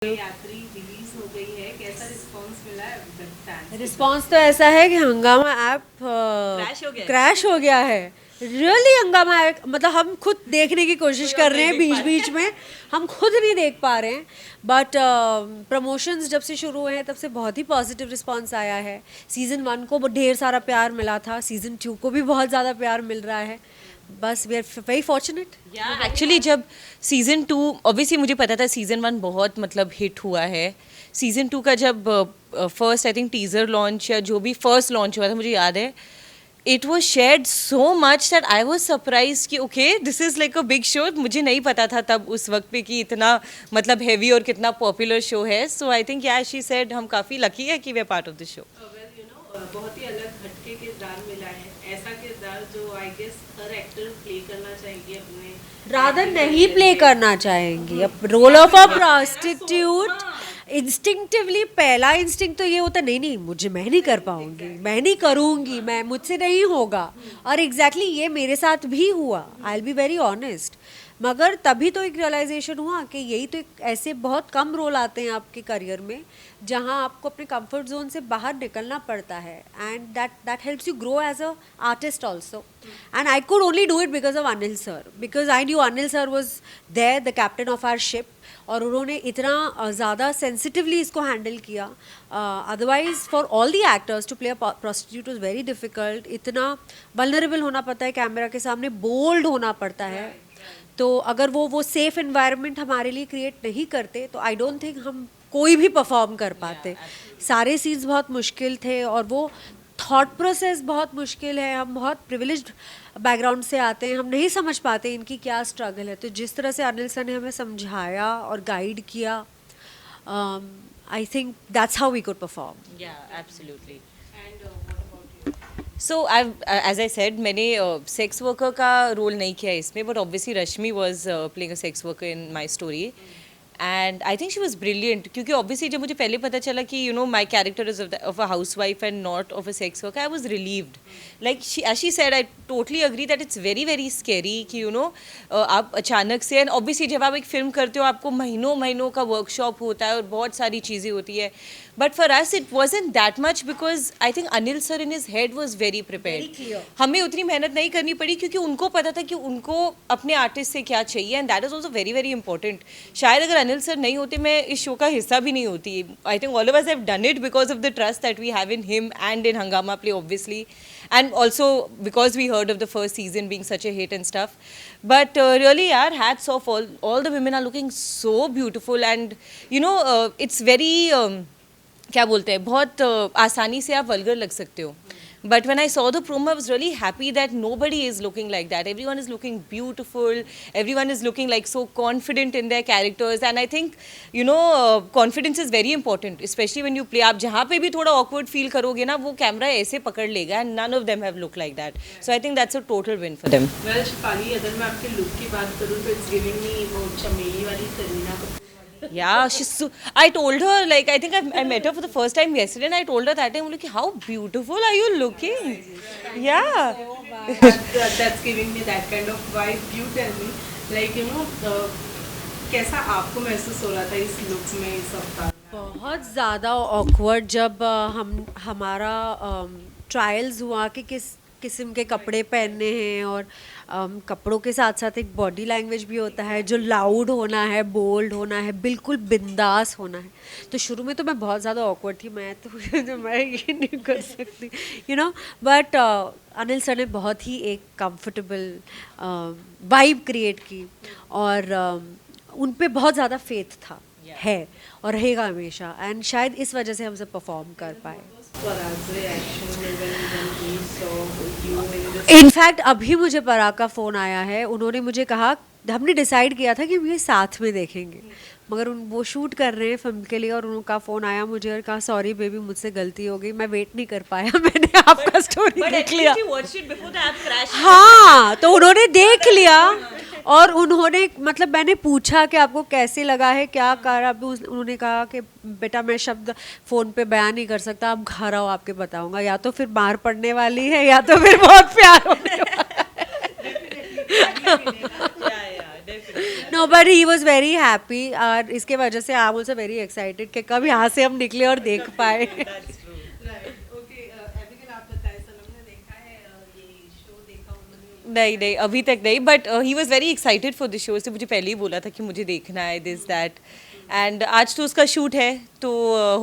यात्री रिलीज हो गई है, कैसा रिस्पांस मिला है फैंस? रिस्पांस तो ऐसा है कि हंगामा ऐप क्रैश हो गया है। रियली हंगामा ऐप, मतलब हम खुद देखने की कोशिश कर रहे हैं बीच बीच में, हम खुद नहीं देख पा रहे हैं। बट प्रमोशंस जब से शुरू हुए हैं तब से बहुत ही पॉजिटिव रिस्पांस आया है। सीज़न 1 को ढेर सारा प्यार मिला था, सीज़न 2 को भी बहुत ज़्यादा प्यार मिल रहा है। बस we are very fortunate. Actually जब सीज़न 2, ऑब्वियसली मुझे पता था सीज़न 1 बहुत मतलब हिट हुआ है। सीज़न 2 का जब first I think teaser launch या जो भी फर्स्ट लॉन्च हुआ था, मुझे याद है it was shared so much that I was surprise कि okay this is like a big show. मुझे नहीं पता था तब उस वक्त पे कि इतना मतलब हैवी और कितना पॉपुलर शो है। सो आई थिंक या शी सेड हम काफ़ी लकी है कि वे पार्ट ऑफ द शो। बहुत ही अलग हटके किरदार मिला है, ऐसा किरदार जो आई गेस हर एक्टर प्ले करना चाहिए अपने, रादर नहीं प्ले करना चाहेंगी अब role of a prostitute. Instinctively पहला इंस्टिंक्ट तो ये होता नहीं नहीं मुझे, मैं नहीं कर पाऊंगी, मैं नहीं करूंगी, मैं मुझसे नहीं होगा। और एग्जैक्टली ये मेरे साथ भी हुआ, I will be very honest. मगर तभी तो एक रियलाइजेशन हुआ कि यही तो एक ऐसे बहुत कम रोल आते हैं आपके करियर में जहां आपको अपने कंफर्ट जोन से बाहर निकलना पड़ता है, and that helps you grow as a artist also. And I could only do it because of Anil sir, because I knew Anil sir was there, the captain of our ship, और उन्होंने इतना ज़्यादा sensitively इसको हैंडल किया। Otherwise for all the actors to play a prostitute was very difficult. इतना vulnerable होना पड़ता है कैमरा के सामने, बोल्ड होना पड़ता है। तो अगर वो सेफ एनवायरनमेंट हमारे लिए क्रिएट नहीं करते तो आई डोंट थिंक हम कोई भी परफॉर्म कर पाते। सारे सीन्स बहुत मुश्किल थे और वो थॉट प्रोसेस बहुत मुश्किल है। हम बहुत प्रिविलेज्ड बैकग्राउंड से आते हैं, हम नहीं समझ पाते इनकी क्या स्ट्रगल है। तो जिस तरह से अनिल सर ने हमें समझाया और गाइड किया, I think that's how we could perform. Yeah absolutely. So as I said मैंने सेक्स वर्कर का रोल नहीं किया इसमें, but obviously Rashmi was playing a sex worker in my story and I think she was brilliant. क्योंकि obviously जब मुझे पहले पता चला कि you know my character is of a housewife and not of a sex worker, I was relieved. Like she said, I totally agree that it's very very scary कि you no आप अचानक से, and obviously जब आप एक film करते हो आपको महीनों महीनों का वर्कशॉप होता है और बहुत सारी चीज़ें होती है। But for us it wasn't that much because I think Anil sir in his head was very prepared. हमें उतनी मेहनत नहीं करनी पड़ी क्योंकि उनको पता था कि उनको अपने आर्टिस्ट से क्या चाहिए, and that is also very very important. शायद अगर अनिल सर नहीं होते मैं इस शो का हिस्सा भी नहीं होती। I think all of us have done it because of the trust that we have in him and in Hungama play obviously, and also because we heard of the first season being such a hit and stuff. But really yaar, hats off, all the women are looking so beautiful and you know it's very क्या बोलते हैं, बहुत आसानी से आप vulgar लग सकते हो। But when I saw the promo I was really happy that nobody is looking like that. Everyone is looking beautiful, everyone is looking like so confident in their characters, and I think you know confidence is very important, especially when you play. आप जहाँ पे भी थोड़ा awkward feel करोगे ना, वो camera ऐसे पकड़ लेगा, and none of them have looked like that. So I think that's a total win for them. Well Shefali, अगर मैं आपके लुक की बात करूँ तो इट्स गिविंग मी वो चमेली वाली Kareena Kapoor. Yeah, she's so, I told her, like, I think I met her for the first time yesterday, and I told her that time, like, how beautiful are you looking? Yeah. That's giving me that kind of vibe. You tell me, like, you know, कैसा आपको महसूस हो रहा था इस look में इस अवतार में? बहुत ज़्यादा ऑकवर्ड जब हमारा ट्रायल्स हुआ कि किस किस्म के कपड़े पहनने हैं, और कपड़ों के साथ साथ एक बॉडी लैंग्वेज भी होता है जो लाउड होना है, बोल्ड होना है, बिल्कुल बिंदास होना है। तो शुरू में तो मैं बहुत ज़्यादा ऑकवर्ड थी, मैं ये नहीं कर सकती you know. But Anil sir ने बहुत ही एक कंफर्टेबल वाइब क्रिएट की, और उन पे बहुत ज़्यादा फेथ था, है और रहेगा हमेशा, एंड शायद इस वजह से हम सब परफॉर्म कर पाए। इनफैक्ट अभी मुझे पराग का फ़ोन आया है, उन्होंने मुझे कहा, हमने डिसाइड किया था कि हम ये साथ में देखेंगे, मगर वो शूट कर रहे हैं फिल्म के लिए, और उनका फ़ोन आया मुझे और कहा सॉरी बेबी मुझसे गलती हो गई, मैं वेट नहीं कर पाया, मैंने आपका स्टोरी देख लिया। हाँ, तो उन्होंने देख लिया, और उन्होंने मतलब मैंने पूछा कि आपको कैसे लगा है, क्या कर, अभी उन्होंने कहा कि बेटा मैं शब्द फ़ोन पे बयान नहीं कर सकता, आप घर आओ आपके बताऊंगा, या तो फिर मार पड़ने वाली है या तो फिर बहुत प्यार होने वाला है। No no but he was very happy और इसके वजह से I am also very excited कि कब यहाँ से हम निकले और देख पाए. राइट ओके एबिगेल आप बताएं सनम ने देखा है ये शो देखा उन्होंने नहीं नहीं अभी तक नहीं but he was very excited for the show से मुझे पहले ही बोला था कि मुझे देखना है दिस दैट एंड आज तो उसका शूट है तो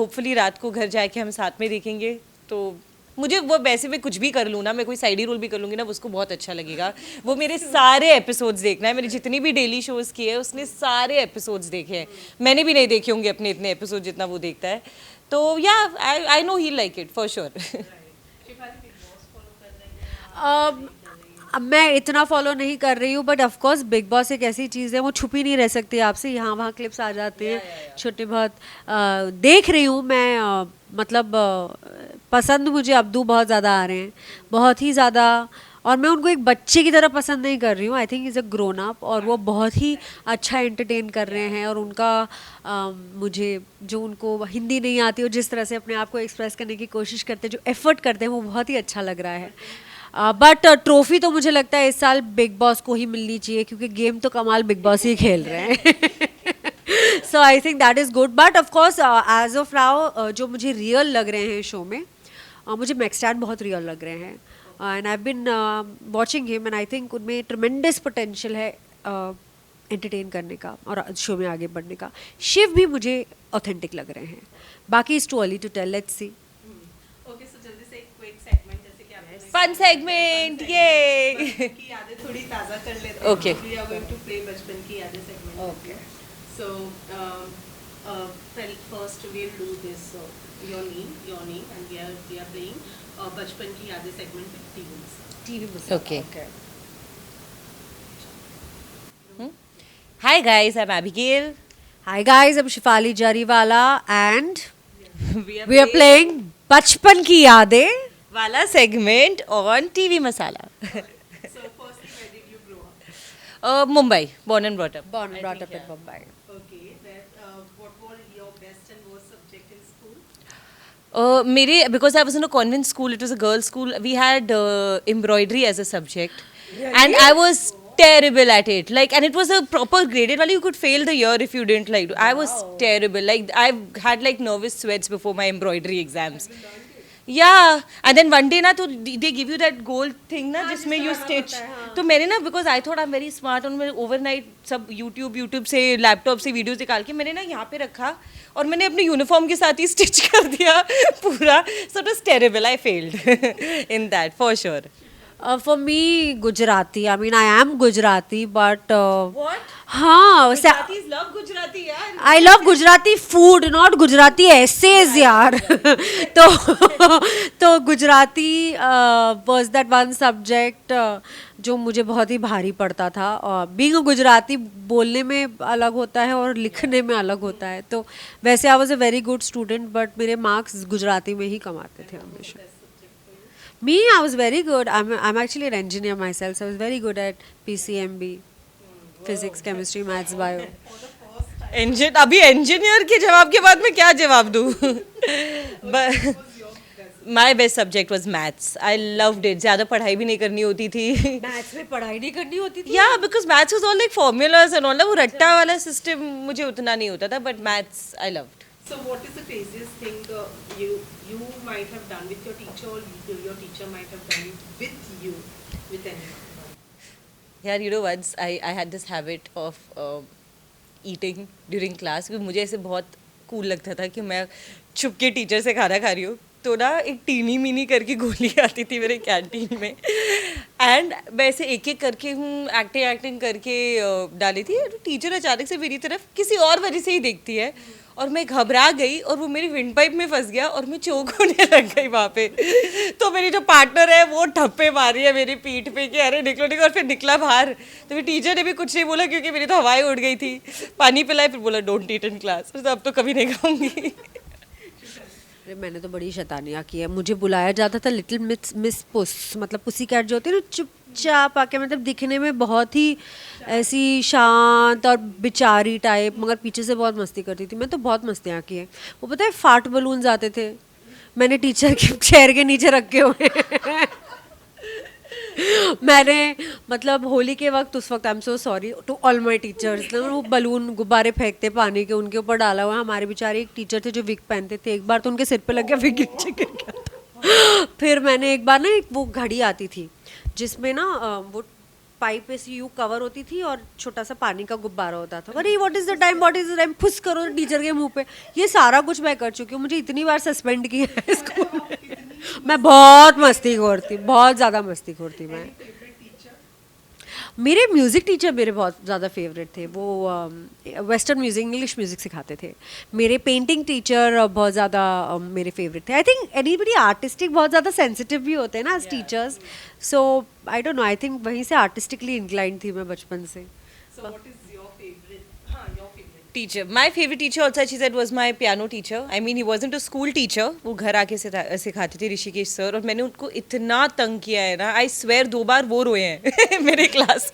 होपफुली रात को घर जाके हम साथ में देखेंगे. तो मुझे वो वैसे मैं कुछ भी कर लूँ ना, मैं कोई साइडी रोल भी कर लूँगी ना, उसको बहुत अच्छा लगेगा. वो मेरे सारे एपिसोड्स देखना है. मैंने जितनी भी डेली शोज़ किए हैं उसने सारे एपिसोड्स देखे हैं. मैंने भी नहीं देखे होंगे अपने इतने एपिसोड जितना वो देखता है. तो yeah I know he like it for sure. अब मैं इतना फॉलो नहीं कर रही हूँ but of course big boss एक ऐसी चीज़ है वो छुपी नहीं रह सकती आपसे. यहाँ वहाँ क्लिप्स आ जाते हैं छोटे बहुत. देख रही हूँ मैं मतलब पसंद मुझे अब्दू बहुत ज़्यादा आ रहे हैं, बहुत ही ज़्यादा. और मैं उनको एक बच्चे की तरह पसंद नहीं कर रही हूँ. I think is a grown up और वो बहुत ही अच्छा एंटरटेन कर रहे हैं. और उनका मुझे जो उनको हिंदी नहीं आती और जिस तरह से अपने आप को एक्सप्रेस करने की कोशिश करते हैं, जो एफर्ट करते हैं, वो बहुत ही अच्छा लग रहा है. बट ट्रॉफी तो मुझे लगता है इस साल बिग बॉस को ही मिलनी चाहिए क्योंकि गेम तो कमाल बिग बॉस ही खेल रहे हैं. So I think that is good. But of course as of now जो मुझे रियल लग रहे हैं शो में, मुझे मैक्सटैन बहुत रियल लग रहे हैं. And I been watching him and I think उनमें ट्रमेंडस पोटेंशियल है एंटरटेन करने का और शो में आगे बढ़ने का. शिव भी मुझे ऑथेंटिक लग रहे हैं. बाकी is too early to tell. Let's see. Okay so जल्दी से एक क्विक सेगमेंट जैसे कि आपने फन सेगमेंट ये की यादें थोड़ी ताज़ा कर लेते हैं. Okay. We are going to play बचपन की यादें segment. Okay. So first we will do this your name and we are playing बचपन की यादें segment with TV. Okay. Hi guys, I'm Abigail. Hi guys, I'm Shifali Jariwala and we are playing बचपन की यादें. वाला segment on TV Masala. So firstly, where did you grow up? Mumbai, born and brought up. Born and brought up in Mumbai. Okay, what were your best and worst subject in school? Because I was in a convent school, it was a girls' school. We had embroidery as a subject, and I was terrible at it. Like, and it was a proper graded value. You could fail the year if you didn't like. I was terrible. Like, I've had like nervous sweats before my embroidery exams. Yeah, and then one day ना तो they give you that gold thing ना जिसमें you stitch. तो मैंने ना because I thought I'm very smart और मैं overnight सब YouTube से लैपटॉप से वीडियोस निकाल के मैंने ना यहाँ पे रखा और मैंने अपने यूनिफॉर्म के साथ ही स्टिच कर दिया पूरा. So it was terrible. I failed in that for sure. For me, Gujarati. I mean, I am Gujarati, but What? हाँ, Gujaratis love Gujarati यार. I love Gujarati food, not Gujarati essays यार. तो Gujarati was that one subject जो मुझे बहुत ही भारी पड़ता था. बीइंग अ गुजराती बोलने में अलग होता है और लिखने में अलग होता है. तो वैसे आई was a very good student but मेरे मार्क्स गुजराती में ही कम आते थे हमेशा. Me, I was very good. I'm actually an engineer myself, so I was very good at PCMB, physics, chemistry, maths, bio. अभी engineer के जवाब के बाद मैं क्या जवाब दूँ? My best subject was maths. I loved it. ज़्यादा पढ़ाई भी नहीं करनी होती थी. Maths में पढ़ाई नहीं करनी होती थी. Yeah, because maths was all like formulas and all. वो रट्टा वाला system मुझे उतना नहीं होता था. But maths I loved. So what is the craziest thing you might have done with your teacher or your teacher might have done with you with anyone? यार you know once I had this habit of eating during class क्योंकि मुझे ऐसे बहुत cool लगता था कि मैं छुप के टीचर से खाना खा रही हूँ. तो ना एक टीनी मीनी करके गोली आती थी मेरे कैंटीन में एंड वैसे एक एक करके एक्टिंग करके डाली थी. टीचर अचानक से मेरी तरफ किसी और वजह से ही देखती है और मैं घबरा गई और वो मेरी विंड पाइप में फंस गया और मैं चोक होने लग गई वहाँ पे. तो मेरी जो पार्टनर है वो ठप्पे मारी है मेरी पीठ पे कि अरे निकलो निकलो. और फिर निकला बाहर तो मेरी टीचर ने भी कुछ नहीं बोला क्योंकि मेरी तो हवाएं उड़ गई थी. पानी पिलाए फिर बोला डोंट ईट इन क्लास. तो अब तो कभी नहीं खाऊंगी. अरे मैंने तो बड़ी शैतानियाँ की है. मुझे बुलाया जाता था लिटिल मिस पुस, मतलब पुसी कैट जो होती है ना, चुपचाप आके, मतलब दिखने में बहुत ही ऐसी शांत और बेचारी टाइप, मगर पीछे से बहुत मस्ती करती थी. मैं तो बहुत मस्तियाँ की है. वो पता है फाट बलून्स आते थे, मैंने टीचर के चेयर के नीचे रखे हुए. मैंने मतलब होली के वक्त उस वक्त I am so sorry to all my teachers, वो बलून गुब्बारे फेंकते पानी के, उनके ऊपर डाला हुआ। हमारे बेचारे एक टीचर थे जो विग पहनते थे, एक बार तो उनके सिर पे लग गया, विग नीचे गिर गया था। फिर मैंने एक बार ना, एक वो घड़ी आती थी जिसमें ना वो पाइप ऐसी यू कवर होती थी और छोटा सा पानी का गुब्बारा होता था। अरे what is the time, what is the time, फुस करो टीचर के मुंह पे। ये सारा कुछ मैं कर चुकी हूँ, मुझे इतनी बार सस्पेंड किया है स्कूल में। मैं बहुत मस्तीखोर थी, बहुत ज़्यादा मस्तीखोर थी मैं। मेरे म्यूज़िक टीचर मेरे बहुत ज़्यादा फेवरेट थे। वो वेस्टर्न म्यूज़िक, इंग्लिश म्यूज़िक सिखाते थे। मेरे पेंटिंग टीचर बहुत ज़्यादा मेरे फेवरेट थे। आई थिंक एनीबडी आर्टिस्टिक बहुत ज़्यादा सेंसिटिव भी होते हैं ना as teachers, so I don't know, I think वहीं से आर्टिस्टिकली इंक्लाइंड थी मैं बचपन से। So what is your favorite? Your favorite. Teacher, my favorite teacher also, she said, was my piano teacher. I mean, he wasn't a school teacher. वो घर आके सिखाते थे, ऋषिकेश सर। और मैंने उनको इतना तंग किया है ना, आई स्वेयर 2 बार वो रोए हैं मेरे class.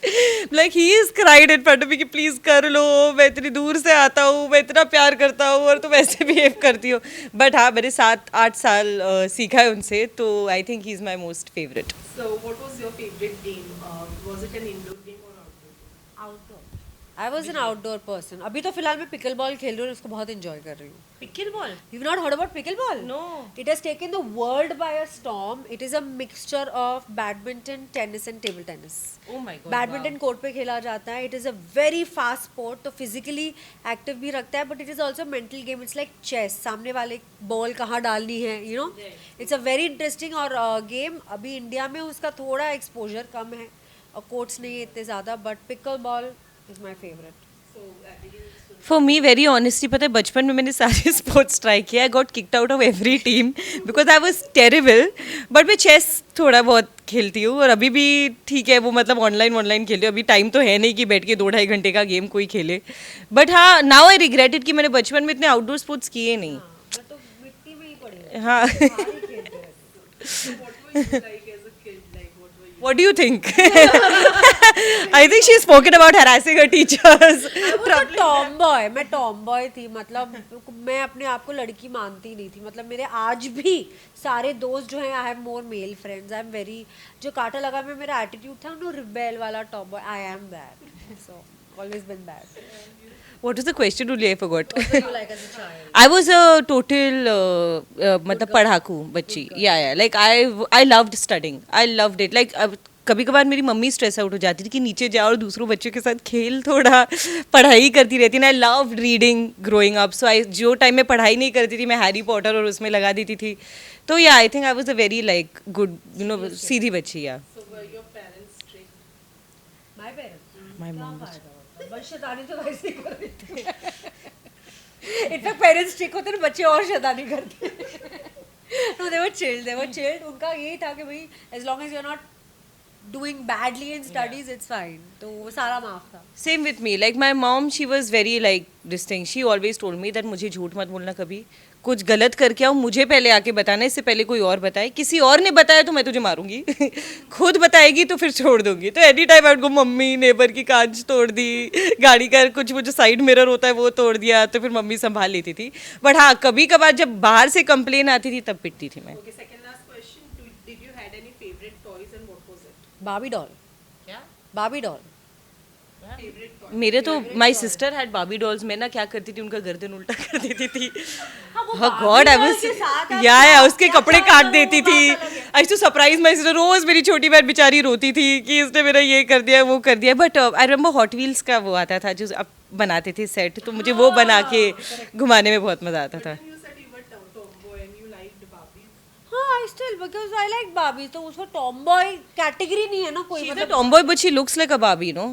Like he is cried in front of me कि प्लीज कर लो, मैं इतनी दूर से आता हूँ, मैं इतना प्यार करता हूँ और तुम ऐसे बिहेव करती हो। बट हाँ, मैंने 7-8 साल सीखा है उनसे, तो I think he is my most favourite. So what was your favorite game? Was it an indoor game or outdoor game? Outdoor, I was an outdoor person. अभी तो फिलहाल मैं पिकल बॉल खेल रही हूँ और उसको बहुत एंजॉय कर रही हूँ। Pickleball? You've not heard about pickleball? No. It has taken the world by a storm. It is a mixture of badminton, tennis and table tennis. Oh my God, badminton court पे खेला जाता है। It is a very fast sport, तो physically active भी रखता है, but it is also mental game. It's like chess, सामने वाले बॉल कहाँ डालनी है, you know. It's a very interesting और गेम। अभी इंडिया में उसका थोड़ा एक्सपोजर कम है और कोर्ट्स नहीं है इतने ज़्यादा, but pickle ball is my favourite. For me very honestly, पता है बचपन में मैंने सारे स्पोर्ट्स ट्राई किया। I got kicked out of every team because I was terrible. But मैं चेस थोड़ा बहुत खेलती हूँ और अभी भी ठीक है, वो मतलब ऑनलाइन खेलती हूँ। अभी टाइम तो है नहीं कि बैठ के 2-2.5 घंटे का गेम कोई खेले। बट हाँ, नाउ आई रिग्रेटेड कि मैंने बचपन में इतने आउटडोर स्पोर्ट्स किए नहीं। तो मिट्टी में ही पड़े हाँ। So what were you like as a kid? Like what were you? What do you think? I think she spoken about harassing her teachers. Tom boy, मैं टॉम बॉय थी। मतलब मैं अपने आप को लड़की मानती नहीं थी। मतलब मेरे आज भी सारे दोस्त जो हैं, I have more male friends. I am very, जो कांटा लगा में मेरा एटीट्यूड था ना, रिबेल वाला tomboy, I am that. So always been that. What was the question? Really, I forgot. What were you like as a child? I was a total मतलब पढ़ाकू बच्ची. Yeah. Like I loved studying. I loved it. Like कभी कभार मेरी mummy stress out हो जाती थी कि नीचे जाओ और दूसरों बच्चों के साथ खेल, थोड़ा पढ़ाई करती रहती ना। I love reading growing up. So I जो टाइम में पढ़ाई नहीं करती थी, मैं हैरी पॉटर और उसमें लगा देती थी। तो yeah I think I was a very like good, you know, सीधी बच्ची। Yeah So were your parents strict? My parents? My mom. बस शैतानी तो वैसे ही कर रही थी। इनफैक्ट पेरेंट्स ठीक होते ना, बच्चे और शैतानी करते। No, they were chilled. उनका यही था कि भाई as long as you're not doing badly in studies, it's fine. तो वो सारा माफ था। Same with me. Like my mom, she was very like this thing. She always told me that मुझे झूठ मत बोलना कभी। कुछ गलत करके आओ, मुझे पहले आके बताना, इससे पहले कोई और बताए। किसी और ने बताया तो मैं तुझे मारूंगी। खुद बताएगी तो फिर छोड़ दूंगी। तो any time I would go, mummy neighbour की कांच तोड़ दी, गाड़ी का कुछ वो जो साइड मिरर होता है वो तोड़ दिया, तो फिर मम्मी संभाल लेती थी। बट हाँ, कभी कभार जब बाहर से कंप्लेन आती थी तब पिटती थी मैं। Okay, second last question. Did you had any favorite toys and what was it? बाबी डॉल। क्या? बाबी डॉल। Favorite toy? मेरे तो माई सिस्टर हैड बाबी डॉल्स। मैं ना क्या करती थी, उनका गर्दन उल्टा कर देती थी। वो गॉड, आई Barbie doll के साथ वाज आप या उसके क्या कपड़े चाहते काट हो, देती वो थी। बात अलग है। आई टू सरप्राइज माई सिस्टर। रोज मेरी छोटी बहन बेचारी रोती थी कि इसने मेरा ये कर दिया, वो कर दिया। But I remember hot wheels का वो आता था जो अब बनाते थे सेट, तो मुझे वो बना के घुमाने में बहुत मजा आता था। You said you were tomboy and you liked Barbies. हाँ, I still because I like Barbie, तो उसको टॉमबॉय कैटेगरी नहीं है ना कोई। मतलब tomboy but she looks like a Barbie, no.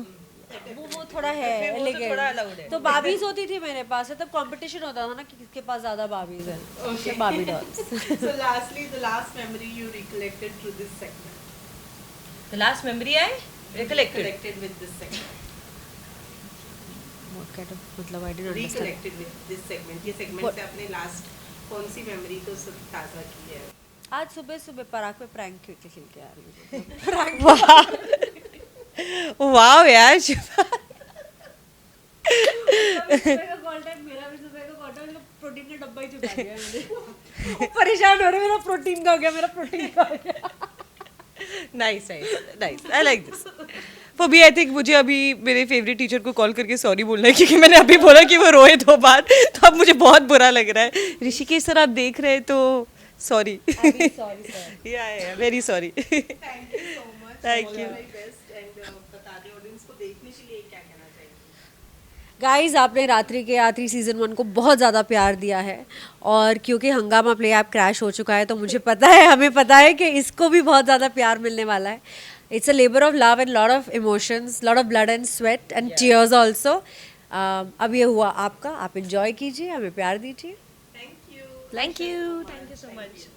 वो थोड़ा है elegant। तो बाबीज होती थी मेरे पास, तब कंपटीशन होता था ना कि किसके पास ज्यादा बाबीज है। Okay. बाबी dolls. So lastly, the last memory you recollected through this segment. The last memory I Recollected with this segment. What kind of, मतलब I didn't understand. Recollected with this segment. ये segment What? से आपने last कौन सी memory को सब ताज़ा की है? आज सुबह पराग पे प्रैंक खेल के आ रही हूँ। वाओ यार। प्रोटीन का डब्बा ही चुका दिया मैंने। वो परेशान हो रहे, मेरा प्रोटीन का हो गया, मेरा प्रोटीन का हो गया। Nice I like this for me I think मुझे अभी मेरे फेवरेट टीचर को कॉल करके सॉरी बोलना है क्योंकि मैंने अभी बोला कि वो रोए 2 बार तो अब मुझे बहुत बुरा लग रहा है ऋषिकेश सर आप देख रहे हैं तो सॉरी या very sorry thank you so much, Thank you. Best and बता दें ऑडियंस को देखने के लिए क्या कहना चाहिए। गाइस आपने रात्रि के आखिरी सीजन 1 को बहुत ज़्यादा प्यार दिया है और क्योंकि हंगामा प्ले ऐप क्रैश हो चुका है तो मुझे पता है, हमें पता है कि इसको भी बहुत ज़्यादा प्यार मिलने वाला है. It's a labour of love and lot of emotions, lot of blood and sweat and tears also. अब ये हुआ आपका, आप इंजॉय कीजिए, हमें प्यार दीजिए. Thank you thank you so much